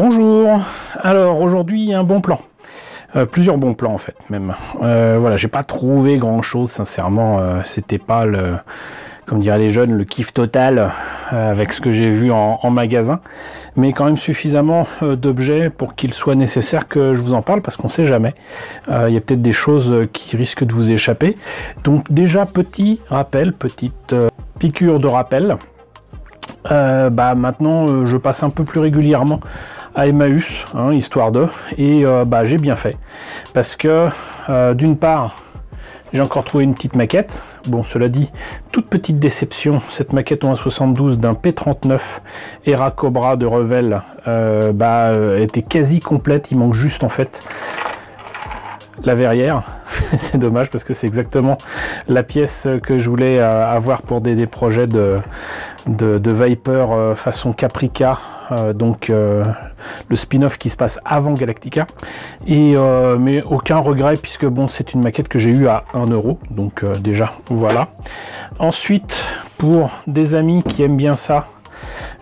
Bonjour, alors aujourd'hui un bon plan, plusieurs bons plans en fait même. Voilà, j'ai pas trouvé grand chose sincèrement, c'était pas le, comme diraient les jeunes, le kiff total avec ce que j'ai vu en magasin, mais quand même suffisamment d'objets pour qu'il soit nécessaire que je vous en parle parce qu'on sait jamais, il y a peut-être des choses qui risquent de vous échapper. Donc déjà petit rappel, petite piqûre de rappel. Maintenant je passe un peu plus régulièrement à Emmaüs, hein, histoire de, et j'ai bien fait parce que d'une part j'ai encore trouvé une petite maquette. Bon, cela dit, toute petite déception, cette maquette en 72 d'un P39 Era Cobra de Revell était quasi complète, il manque juste en fait la verrière. C'est dommage parce que c'est exactement la pièce que je voulais avoir pour des projets de Viper façon Caprica, le spin-off qui se passe avant Galactica, mais aucun regret puisque bon, c'est une maquette que j'ai eue à 1 euro, donc déjà voilà. Ensuite, pour des amis qui aiment bien ça,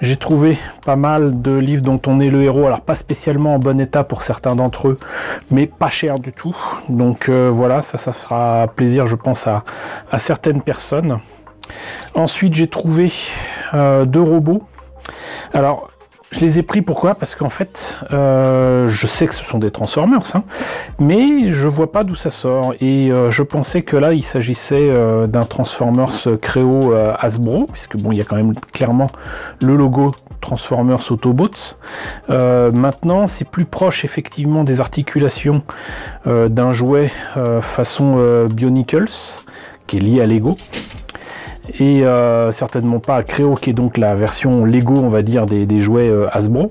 j'ai trouvé pas mal de livres dont on est le héros, alors pas spécialement en bon état pour certains d'entre eux, mais pas cher du tout. Donc voilà, ça fera plaisir je pense à certaines personnes. Ensuite j'ai trouvé 2 robots. Alors je les ai pris pourquoi? Parce qu'en fait je sais que ce sont des Transformers, hein, mais je vois pas d'où ça sort et je pensais que là il s'agissait d'un Transformers Créo Hasbro, puisque bon, il y a quand même clairement le logo Transformers Autobots. Maintenant c'est plus proche effectivement des articulations d'un jouet façon Bionicles qui est lié à Lego, et certainement pas à Créo qui est donc la version Lego on va dire des jouets Hasbro.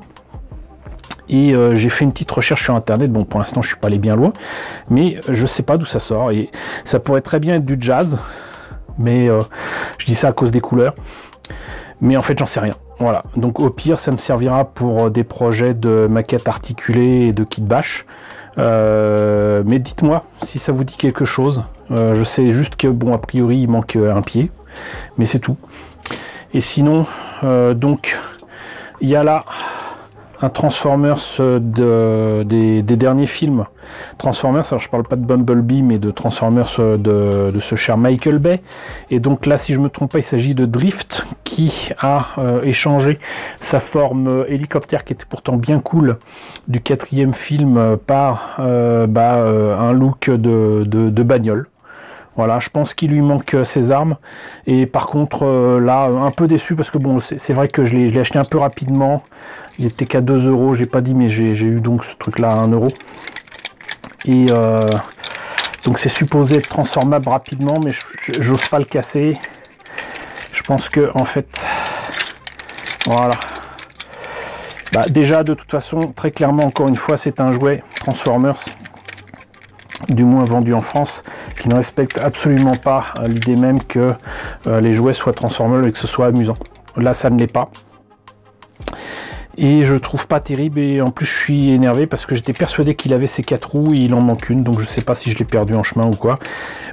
Et j'ai fait une petite recherche sur internet, bon pour l'instant je suis pas allé bien loin, mais je sais pas d'où ça sort, et ça pourrait très bien être du jazz, mais je dis ça à cause des couleurs, mais en fait j'en sais rien. Voilà, donc au pire ça me servira pour des projets de maquettes articulées et de kit bash, mais dites-moi si ça vous dit quelque chose. Je sais juste que bon, a priori il manque un pied, mais c'est tout. Et sinon donc il y a là un Transformers des derniers films Transformers. Alors je parle pas de Bumblebee mais de Transformers de ce cher Michael Bay, et donc là si je me trompe pas il s'agit de Drift qui a échangé sa forme hélicoptère qui était pourtant bien cool du 4e film par un look de bagnole. Voilà, je pense qu'il lui manque ses armes, et par contre là un peu déçu parce que bon c'est vrai que je l'ai acheté un peu rapidement, il était qu'à 2 euros, j'ai pas dit, mais j'ai eu donc ce truc là à 1 euro, et donc c'est supposé être transformable rapidement, mais j'ose pas le casser. Je pense que en fait voilà, déjà de toute façon très clairement encore une fois c'est un jouet Transformers, du moins vendu en France, qui ne respecte absolument pas l'idée même que les jouets soient transformables et que ce soit amusant. Là ça ne l'est pas, et je trouve pas terrible, et en plus je suis énervé parce que j'étais persuadé qu'il avait ses 4 roues et il en manque une, donc je sais pas si je l'ai perdu en chemin ou quoi,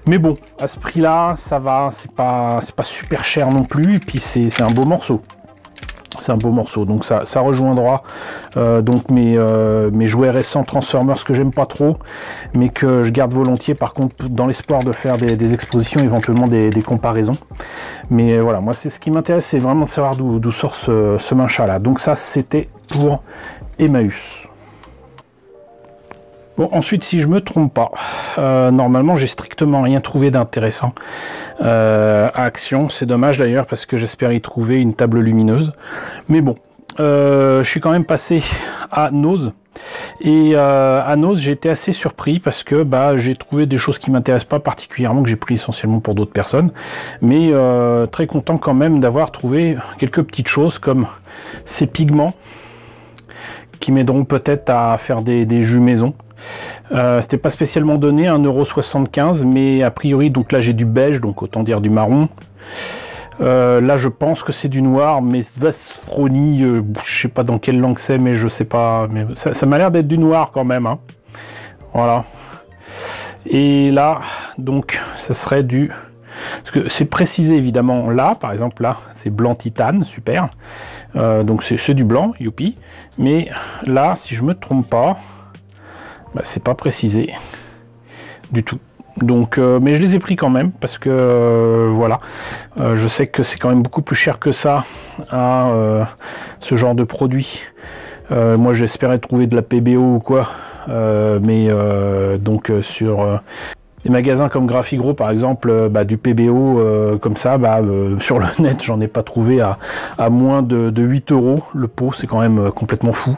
mais bon à ce prix là ça va, c'est pas super cher non plus, et puis c'est un beau morceau. C'est un beau morceau, donc ça rejoindra donc mes jouets récents Transformers que j'aime pas trop, mais que je garde volontiers par contre dans l'espoir de faire des expositions, éventuellement des comparaisons. Mais voilà, moi c'est ce qui m'intéresse, c'est vraiment de savoir d'où sort ce machin là. Donc ça c'était pour Emmaüs. Bon, ensuite, si je me trompe pas, normalement j'ai strictement rien trouvé d'intéressant à Action. C'est dommage d'ailleurs parce que j'espère y trouver une table lumineuse. Mais bon, je suis quand même passé à Nose. Et à Nose, j'ai été assez surpris parce que j'ai trouvé des choses qui m'intéressent pas particulièrement, que j'ai pris essentiellement pour d'autres personnes. Mais très content quand même d'avoir trouvé quelques petites choses comme ces pigments qui m'aideront peut-être à faire des jus maison. C'était pas spécialement donné, 1,75 €, mais a priori donc là j'ai du beige, donc autant dire du marron. Là je pense que c'est du noir, mais Vasproni, je sais pas dans quelle langue c'est, mais je sais pas, mais ça m'a l'air d'être du noir quand même, hein. Voilà. Et là donc ça serait du, parce que c'est précisé évidemment là, par exemple là c'est blanc titane, super. Donc c'est du blanc, youpi. Mais là, si je me trompe pas, bah, c'est pas précisé du tout. Donc, mais je les ai pris quand même parce que voilà, je sais que c'est quand même beaucoup plus cher que ça à ce genre de produit. Moi, j'espérais trouver de la PBO ou quoi, mais donc sur les magasins comme Graphigro par exemple, du PBO comme ça, sur le net, j'en ai pas trouvé à moins de 8 euros le pot. C'est quand même complètement fou.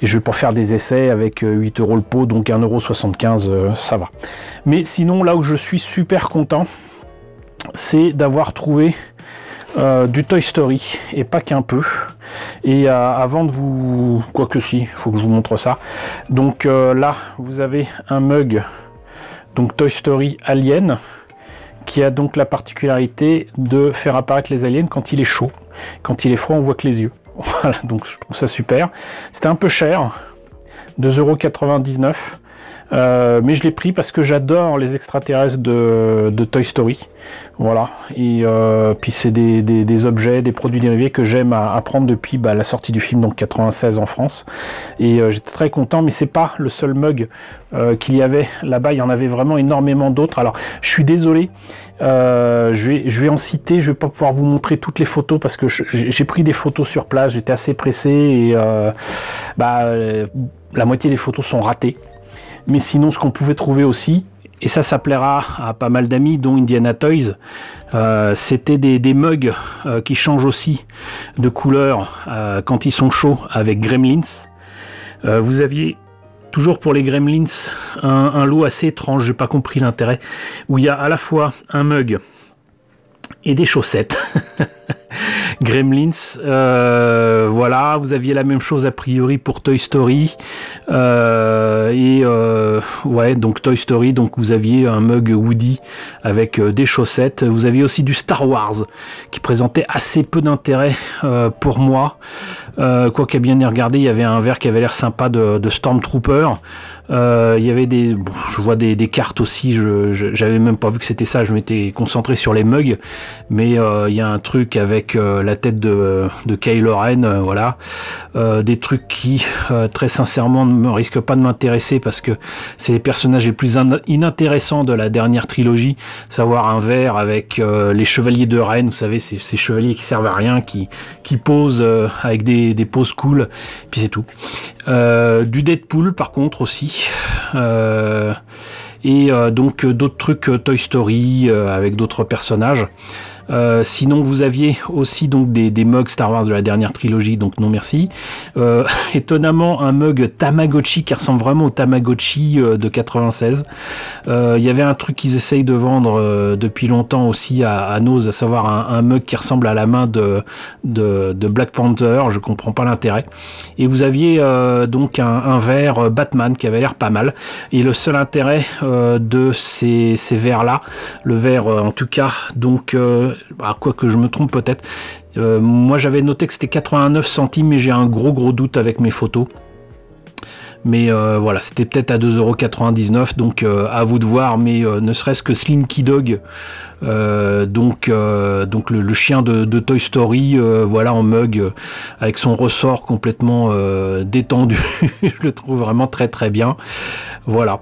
Et je vais pas faire des essais avec 8 euros le pot, donc 1,75 €, ça va. Mais sinon, là où je suis super content, c'est d'avoir trouvé du Toy Story, et pas qu'un peu. Et avant de vous... Quoique si, il faut que je vous montre ça. Donc là, vous avez un mug, donc Toy Story Alien, qui a donc la particularité de faire apparaître les aliens quand il est chaud. Quand il est froid, on voit que les yeux. Voilà, donc je trouve ça super. C'était un peu cher, 2,99 €. Mais je l'ai pris parce que j'adore les extraterrestres de Toy Story. Voilà, et puis c'est des objets, des produits dérivés que j'aime à prendre depuis la sortie du film, donc 96 en France. Et j'étais très content, mais c'est pas le seul mug qu'il y avait là-bas, il y en avait vraiment énormément d'autres. Alors je suis désolé, je vais en citer, je vais pas pouvoir vous montrer toutes les photos parce que j'ai pris des photos sur place, j'étais assez pressé et la moitié des photos sont ratées. Mais sinon, ce qu'on pouvait trouver aussi, et ça plaira à pas mal d'amis, dont Indiana Toys, c'était des mugs qui changent aussi de couleur quand ils sont chauds avec Gremlins. Vous aviez toujours pour les Gremlins un lot assez étrange, j'ai pas compris l'intérêt, où il y a à la fois un mug et des chaussettes. Gremlins, voilà, vous aviez la même chose a priori pour Toy Story, ouais, donc Toy Story, donc vous aviez un mug Woody avec des chaussettes. Vous aviez aussi du Star Wars qui présentait assez peu d'intérêt pour moi, quoi qu'à bien y regarder, il y avait un verre qui avait l'air sympa de Stormtrooper. Il y avait je vois des cartes aussi, j'avais même pas vu que c'était ça, je m'étais concentré sur les mugs, mais il y a un truc avec la tête de Kylo Ren, voilà, des trucs qui très sincèrement ne risquent pas de m'intéresser parce que c'est les personnages les plus inintéressants de la dernière trilogie, savoir un verre avec les chevaliers de Ren, vous savez, ces chevaliers qui servent à rien, qui posent avec des poses cool, puis c'est tout. Du Deadpool par contre aussi, donc d'autres trucs Toy Story avec d'autres personnages. Sinon vous aviez aussi donc des mugs Star Wars de la dernière trilogie, donc non merci. Étonnamment un mug Tamagotchi qui ressemble vraiment au Tamagotchi de 96. Il y avait un truc qu'ils essayent de vendre depuis longtemps aussi à Nose, à savoir un mug qui ressemble à la main de Black Panther, je comprends pas l'intérêt. Et vous aviez donc un verre Batman qui avait l'air pas mal, et le seul intérêt de ces verres là, le verre en tout cas, donc quoi que je me trompe peut-être, moi j'avais noté que c'était 89 centimes, mais j'ai un gros doute avec mes photos. Mais voilà, c'était peut-être à 2,99 €, donc à vous de voir, mais ne serait-ce que Slinky Dog, donc le chien de Toy Story, voilà, en mug, avec son ressort complètement détendu, je le trouve vraiment très bien, voilà.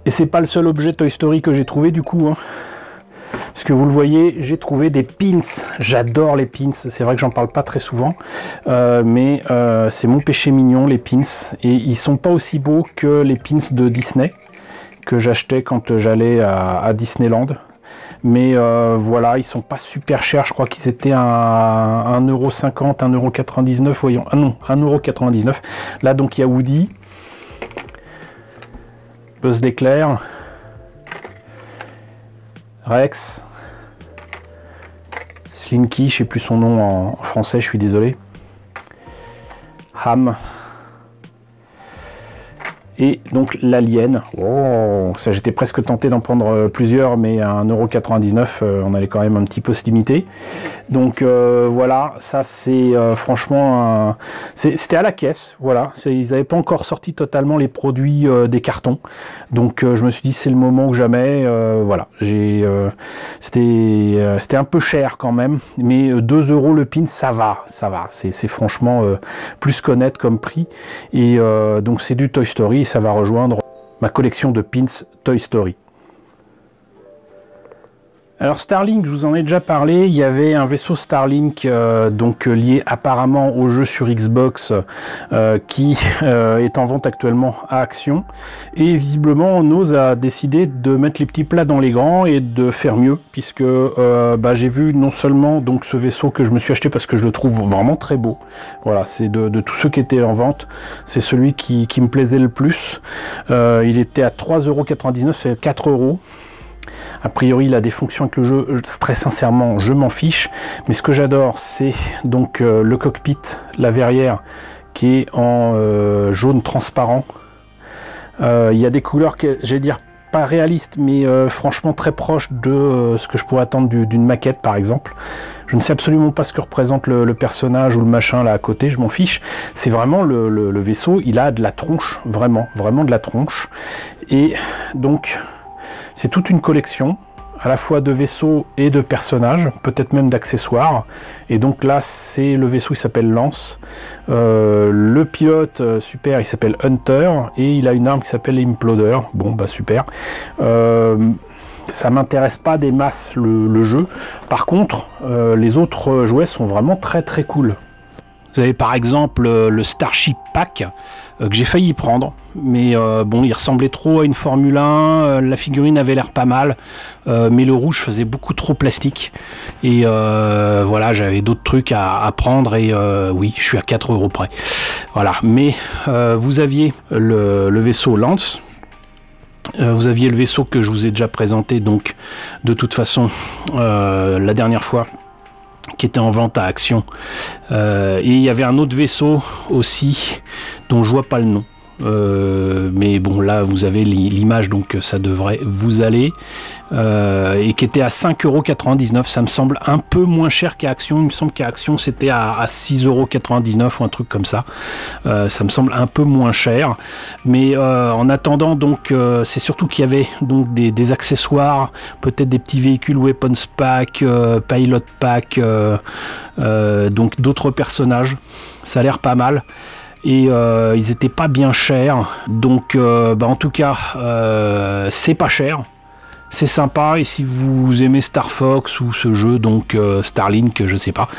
Et c'est pas le seul objet Toy Story que j'ai trouvé du coup, hein. Parce que vous le voyez, j'ai trouvé des pins. J'adore les pins. C'est vrai que j'en parle pas très souvent, mais c'est mon péché mignon, les pins. Et ils sont pas aussi beaux que les pins de Disney que j'achetais quand j'allais à Disneyland. Mais voilà, ils sont pas super chers. Je crois qu'ils étaient à 1,50 €, 1,99 €, voyons. Ah non, 1,99 €. Là, donc, il y a Woody, Buzz l'éclair, Rex, Slinky, je sais plus son nom en français, je suis désolé, Ham, Et donc l'Alien, oh, ça j'étais presque tenté d'en prendre plusieurs, mais à 1,99 €, on allait quand même un petit peu se limiter. Donc voilà, ça c'est franchement, c'était à la caisse, voilà. Ils n'avaient pas encore sorti totalement les produits des cartons. Donc je me suis dit c'est le moment ou jamais, voilà. C'était un peu cher quand même, mais 2 € le pin, ça va. C'est franchement plus qu'honnête comme prix. Et donc c'est du Toy Story, ça va rejoindre ma collection de pins Toy Story. Alors Starlink, je vous en ai déjà parlé, il y avait un vaisseau Starlink donc lié apparemment au jeu sur Xbox qui est en vente actuellement à Action, et visiblement Noz a décidé de mettre les petits plats dans les grands et de faire mieux, puisque j'ai vu non seulement donc ce vaisseau que je me suis acheté parce que je le trouve vraiment très beau, voilà, c'est de tous ceux qui étaient en vente, c'est celui qui me plaisait le plus. Il était à 3,99 €, c'est 4 €. A priori, il a des fonctions avec le jeu, très sincèrement, je m'en fiche. Mais ce que j'adore, c'est donc le cockpit, la verrière, qui est en jaune transparent. Il y a des couleurs, j'allais dire, pas réalistes, mais franchement très proches de ce que je pourrais attendre d'une maquette, par exemple. Je ne sais absolument pas ce que représente le personnage ou le machin là à côté, je m'en fiche. C'est vraiment le vaisseau, il a de la tronche, vraiment de la tronche. Et donc... c'est toute une collection, à la fois de vaisseaux et de personnages, peut-être même d'accessoires. Et donc là, c'est le vaisseau qui s'appelle Lance. Le pilote super, il s'appelle Hunter. Et il a une arme qui s'appelle Imploder. Bon, bah super. Ça m'intéresse pas des masses le jeu. Par contre, les autres jouets sont vraiment très très cool. Vous avez par exemple le Starship Pack que j'ai failli prendre, mais bon, il ressemblait trop à une Formule 1, la figurine avait l'air pas mal, mais le rouge faisait beaucoup trop plastique, et voilà, j'avais d'autres trucs à prendre, et oui, je suis à 4 € près. Voilà, mais vous aviez le vaisseau Lance. Vous aviez le vaisseau que je vous ai déjà présenté, donc de toute façon la dernière fois, qui était en vente à Action, et il y avait un autre vaisseau aussi dont je vois pas le nom, mais bon, là vous avez l'image, donc ça devrait vous aller, et qui était à 5,99 €. Ça me semble un peu moins cher qu'à Action. Il me semble qu'à Action c'était à 6,99 € ou un truc comme ça. Ça me semble un peu moins cher, mais en attendant, donc c'est surtout qu'il y avait donc des accessoires, peut-être des petits véhicules, weapons pack, pilot pack, donc d'autres personnages. Ça a l'air pas mal. Et ils étaient pas bien chers, donc en tout cas c'est pas cher, c'est sympa. Et si vous aimez Star Fox ou ce jeu, donc Starlink, je sais pas,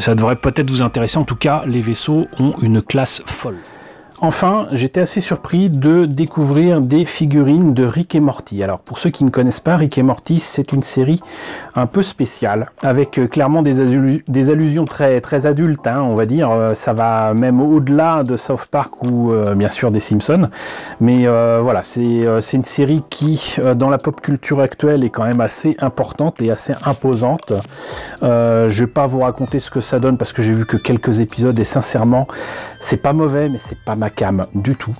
ça devrait peut-être vous intéresser. En tout cas, les vaisseaux ont une classe folle. Enfin, j'étais assez surpris de découvrir des figurines de Rick et Morty. Alors, pour ceux qui ne connaissent pas, Rick et Morty, c'est une série un peu spéciale, avec clairement des allusions très, très adultes, hein, on va dire. Ça va même au-delà de South Park ou bien sûr des Simpsons. Mais voilà, c'est une série qui, dans la pop culture actuelle, est quand même assez importante et assez imposante. Je vais pas vous raconter ce que ça donne, parce que j'ai vu que quelques épisodes, et sincèrement, c'est pas mauvais, mais c'est pas ma cam du tout.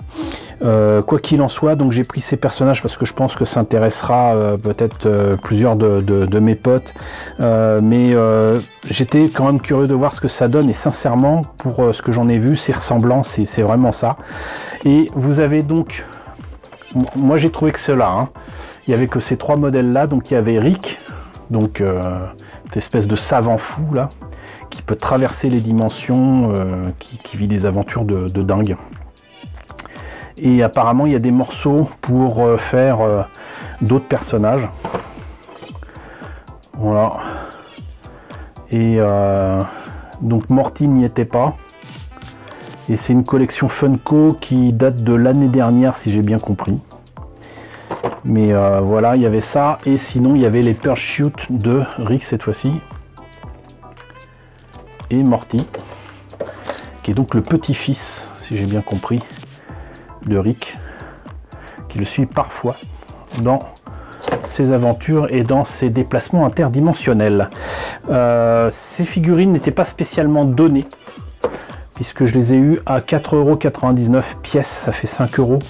Quoi qu'il en soit, donc j'ai pris ces personnages parce que je pense que ça intéressera peut-être plusieurs de mes potes, mais j'étais quand même curieux de voir ce que ça donne, et sincèrement, pour ce que j'en ai vu, c'est ressemblant, c'est vraiment ça. Et vous avez donc, moi j'ai trouvé que cela, hein, il y avait que ces trois modèles là. Donc il y avait Rick, donc cette espèce de savant fou là, qui peut traverser les dimensions, qui vit des aventures de dingue. Et apparemment il y a des morceaux pour faire d'autres personnages. Voilà. Et donc Morty n'y était pas. Et c'est une collection Funko qui date de l'année dernière, si j'ai bien compris. Mais voilà, il y avait ça. Et sinon il y avait les parachutes de Rick cette fois-ci. Et Morty, qui est donc le petit-fils, si j'ai bien compris, de Rick, qui le suit parfois dans ses aventures et dans ses déplacements interdimensionnels. Ces figurines n'étaient pas spécialement données, puisque je les ai eues à 4,99 € pièce, ça fait 5 €.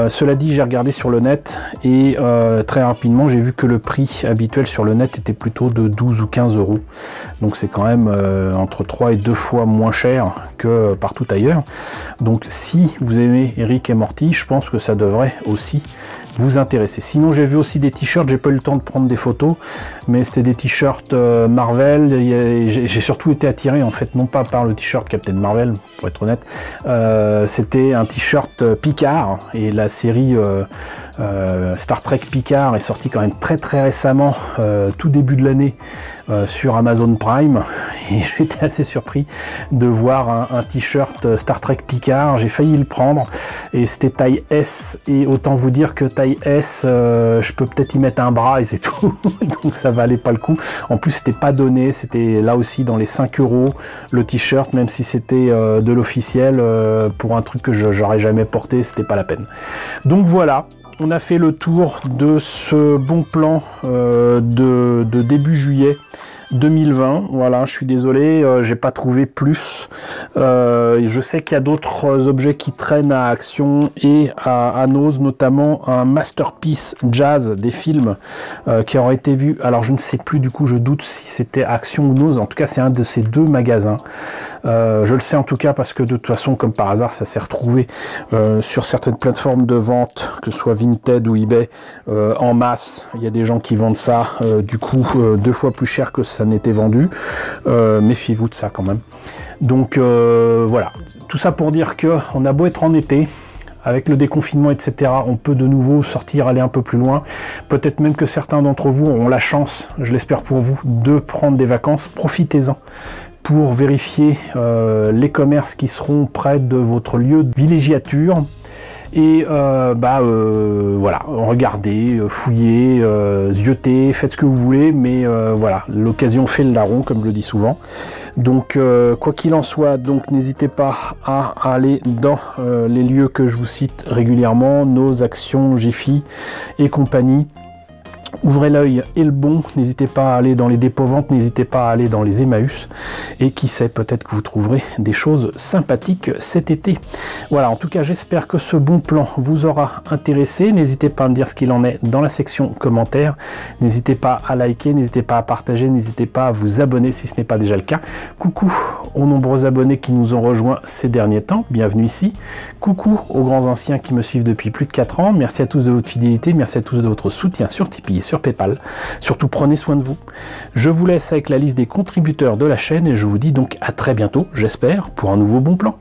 Cela dit, j'ai regardé sur le net et très rapidement j'ai vu que le prix habituel sur le net était plutôt de 12 ou 15 euros. Donc c'est quand même entre 3 et 2 fois moins cher que partout ailleurs. Donc si vous aimez Rick et Morty, je pense que ça devrait aussi vous intéresser. Sinon j'ai vu aussi des t-shirts, j'ai pas eu le temps de prendre des photos, mais c'était des t-shirts Marvel. J'ai surtout été attiré en fait, non pas par le t-shirt Captain Marvel, pour être honnête, c'était un t-shirt Picard, et la série Star Trek Picard est sortie quand même très récemment, tout début de l'année, sur Amazon Prime, et j'étais assez surpris de voir un t-shirt Star Trek Picard. J'ai failli le prendre et c'était taille S, et autant vous dire que taille S, je peux peut-être y mettre un bras et c'est tout. Donc ça valait pas le coup. En plus c'était pas donné, c'était là aussi dans les 5 euros le t-shirt, même si c'était de l'officiel, pour un truc que j'aurais jamais porté, c'était pas la peine. Donc voilà, on a fait le tour de ce bon plan de début juillet 2020. Voilà, je suis désolé, j'ai pas trouvé plus. Je sais qu'il y a d'autres objets qui traînent à Action et à Nose, notamment un Masterpiece Jazz des films qui aurait été vu. Alors je ne sais plus, du coup je doute si c'était Action ou Nose. En tout cas c'est un de ces deux magasins. Je le sais en tout cas parce que de toute façon, comme par hasard, ça s'est retrouvé sur certaines plateformes de vente, que ce soit Vinted ou eBay, en masse. Il y a des gens qui vendent ça du coup 2 fois plus cher que ça n'était vendu. Méfiez-vous de ça quand même. Donc voilà, tout ça pour dire que on a beau être en été, avec le déconfinement, etc., on peut de nouveau sortir, aller un peu plus loin. Peut-être même que certains d'entre vous auront la chance, je l'espère pour vous, de prendre des vacances. Profitez-en pour vérifier les commerces qui seront près de votre lieu de villégiature. Et voilà, regardez, fouillez, ziotez, faites ce que vous voulez, mais voilà, l'occasion fait le larron, comme je le dis souvent. Donc quoi qu'il en soit, donc n'hésitez pas à aller dans les lieux que je vous cite régulièrement, Nos Actions, Jiffy et compagnie. Ouvrez l'œil et le bon, n'hésitez pas à aller dans les dépôts-ventes, n'hésitez pas à aller dans les Emmaüs, et qui sait, peut-être que vous trouverez des choses sympathiques cet été. Voilà, en tout cas j'espère que ce bon plan vous aura intéressé. N'hésitez pas à me dire ce qu'il en est dans la section commentaires, n'hésitez pas à liker, n'hésitez pas à partager, n'hésitez pas à vous abonner si ce n'est pas déjà le cas. Coucou aux nombreux abonnés qui nous ont rejoints ces derniers temps, bienvenue ici. Coucou aux grands anciens qui me suivent depuis plus de 4 ans, merci à tous de votre fidélité, merci à tous de votre soutien sur Tipeee, sur Paypal. Surtout prenez soin de vous. Je vous laisse avec la liste des contributeurs de la chaîne et je vous dis donc à très bientôt, j'espère, pour un nouveau bon plan.